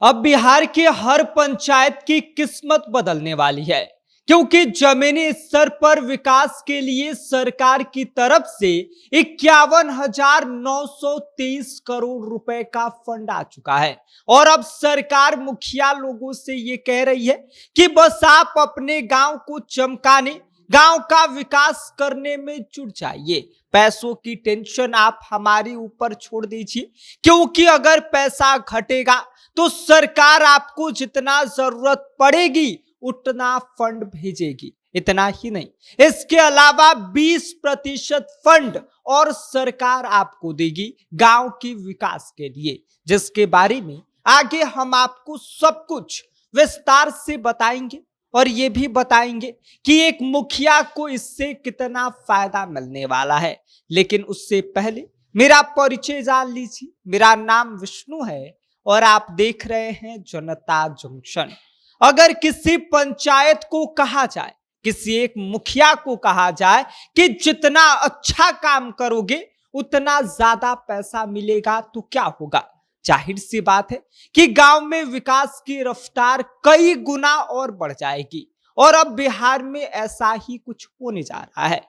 अब बिहार के हर पंचायत की किस्मत बदलने वाली है, क्योंकि जमीनी स्तर पर विकास के लिए सरकार की तरफ से 51,923 करोड़ रुपए का फंड आ चुका है। और अब सरकार मुखिया लोगों से ये कह रही है कि बस आप अपने गांव को चमकाने, गांव का विकास करने में जुट जाइए। पैसों की टेंशन आप हमारे ऊपर छोड़ दीजिए, क्योंकि अगर पैसा घटेगा तो सरकार आपको जितना जरूरत पड़ेगी उतना फंड भेजेगी। इतना ही नहीं, इसके अलावा 20% फंड और सरकार आपको देगी गांव की विकास के लिए, जिसके बारे में आगे हम आपको सब कुछ विस्तार से बताएंगे और ये भी बताएंगे कि एक मुखिया को इससे कितना फायदा मिलने वाला है। लेकिन उससे पहले मेरा परिचय जान लीजिए। मेरा नाम विष्णु है और आप देख रहे हैं जनता जंक्शन। अगर किसी पंचायत को कहा जाए, किसी एक मुखिया को कहा जाए कि जितना अच्छा काम करोगे उतना ज्यादा पैसा मिलेगा, तो क्या होगा? जाहिर सी बात है कि गांव में विकास की रफ्तार कई गुना और बढ़ जाएगी। और अब बिहार में ऐसा ही कुछ होने जा रहा है,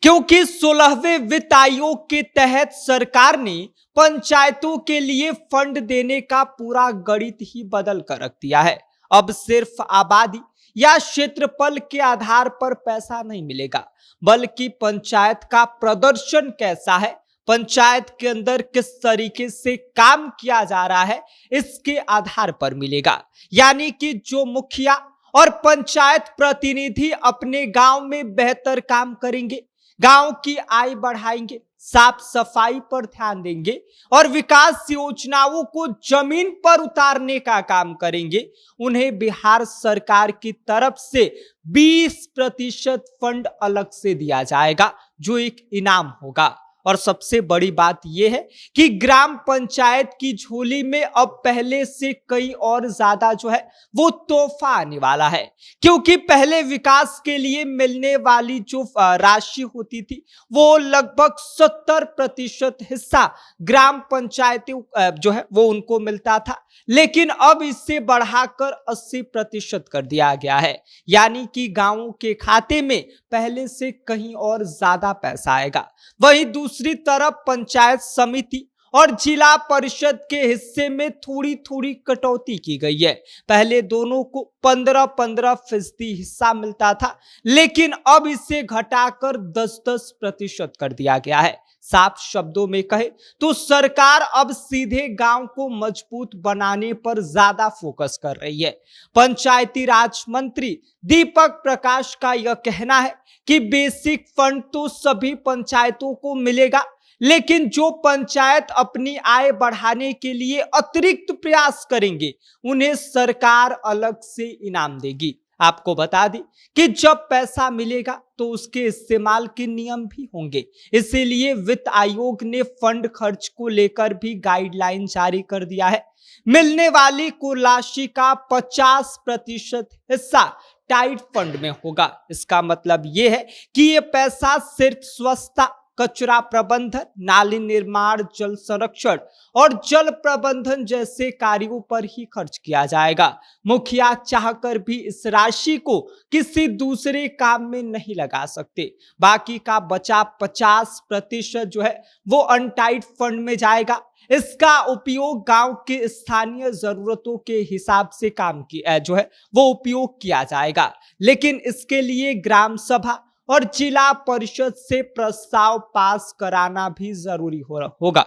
क्योंकि 16वें वित्त आयोग के तहत सरकार ने पंचायतों के लिए फंड देने का पूरा गणित ही बदल कर रख दिया है। अब सिर्फ आबादी या क्षेत्रफल के आधार पर पैसा नहीं मिलेगा, बल्कि पंचायत का प्रदर्शन कैसा है, पंचायत के अंदर किस तरीके से काम किया जा रहा है, इसके आधार पर मिलेगा। यानी कि जो मुखिया और पंचायत प्रतिनिधि अपने गांव में बेहतर काम करेंगे, गांव की आय बढ़ाएंगे, साफ सफाई पर ध्यान देंगे और विकास योजनाओं को जमीन पर उतारने का काम करेंगे, उन्हें बिहार सरकार की तरफ से 20% फंड अलग से दिया जाएगा, जो एक इनाम होगा। और सबसे बड़ी बात यह है कि ग्राम पंचायत की झोली में अब पहले से कई और ज्यादा जो है वो तोहफा आने वाला है, क्योंकि पहले विकास के लिए मिलने वाली जो राशि होती थी वो लगभग 70% हिस्सा ग्राम पंचायतें जो है वो उनको मिलता था, लेकिन अब इसे बढ़ाकर 80% कर दिया गया है। यानी कि गांवों के खाते में पहले से कहीं और ज्यादा पैसा आएगा। वहीं दूसरी तरफ पंचायत समिति और जिला परिषद के हिस्से में थोड़ी थोड़ी कटौती की गई है। पहले दोनों को 15-15% हिस्सा मिलता था, लेकिन अब इसे घटाकर 10-10% कर दिया गया है। साफ शब्दों में कहे तो सरकार अब सीधे गांव को मजबूत बनाने पर ज्यादा फोकस कर रही है। पंचायती राज मंत्री दीपक प्रकाश का यह कहना है कि बेसिक फंड तो सभी पंचायतों को मिलेगा, लेकिन जो पंचायत अपनी आय बढ़ाने के लिए अतिरिक्त प्रयास करेंगे उन्हें सरकार अलग से इनाम देगी। आपको बता दें कि जब पैसा मिलेगा तो उसके इस्तेमाल के नियम भी होंगे, इसीलिए वित्त आयोग ने फंड खर्च को लेकर भी गाइडलाइन जारी कर दिया है। मिलने वाली कुल राशि का 50% हिस्सा टाइट फंड में होगा। इसका मतलब यह है कि यह पैसा सिर्फ स्वच्छता, कचरा प्रबंधन, नाली निर्माण, जल संरक्षण और जल प्रबंधन जैसे कार्यों पर ही खर्च किया जाएगा। मुखिया चाहकर भी इस राशि को किसी दूसरे काम में नहीं लगा सकते। बाकी का बचा 50% जो है वो अनटाइड फंड में जाएगा। इसका उपयोग गांव के स्थानीय जरूरतों के हिसाब से काम की जो है वो उपयोग किया जाएगा, लेकिन इसके लिए ग्राम सभा और जिला परिषद से प्रस्ताव पास कराना भी जरूरी होगा।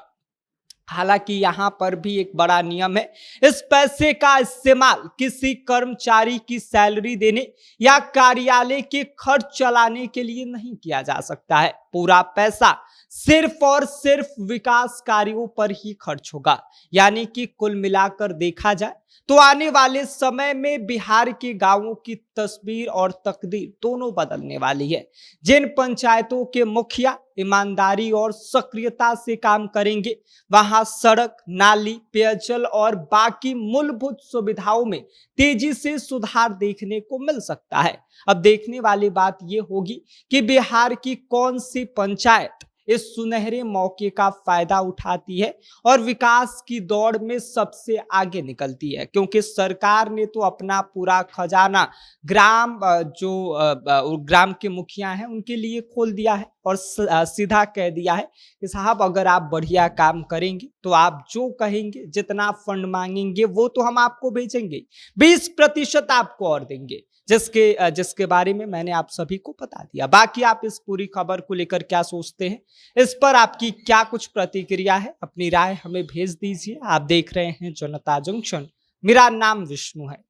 हालांकि यहां पर भी एक बड़ा नियम है, इस पैसे का इस्तेमाल किसी कर्मचारी की सैलरी देने या कार्यालय के खर्च चलाने के लिए नहीं किया जा सकता है। पूरा पैसा सिर्फ और सिर्फ विकास कार्यों पर ही खर्च होगा। यानी कि कुल मिलाकर देखा जाए तो आने वाले समय में बिहार के गांवों की तस्वीर और तकदीर दोनों बदलने वाली है। जिन पंचायतों के मुखिया ईमानदारी और सक्रियता से काम करेंगे, वहां सड़क, नाली, पेयजल और बाकी मूलभूत सुविधाओं में तेजी से सुधार देखने को मिल सकता है। अब देखने वाली बात यह होगी कि बिहार की कौन सी पंचायत इस सुनहरे मौके का फायदा उठाती है और विकास की दौड़ में सबसे आगे निकलती है, क्योंकि सरकार ने तो अपना पूरा खजाना ग्राम के मुखिया हैं उनके लिए खोल दिया है और सीधा कह दिया है कि साहब अगर आप बढ़िया काम करेंगे तो आप जो कहेंगे, जितना फंड मांगेंगे वो तो हम आपको भेजेंगे, 20% आपको और देंगे, जिसके बारे में मैंने आप सभी को बता दिया। बाकी आप इस पूरी खबर को लेकर क्या सोचते हैं, इस पर आपकी क्या कुछ प्रतिक्रिया है, अपनी राय हमें भेज दीजिए। आप देख रहे हैं जनता जंक्शन, मेरा नाम विष्णु है।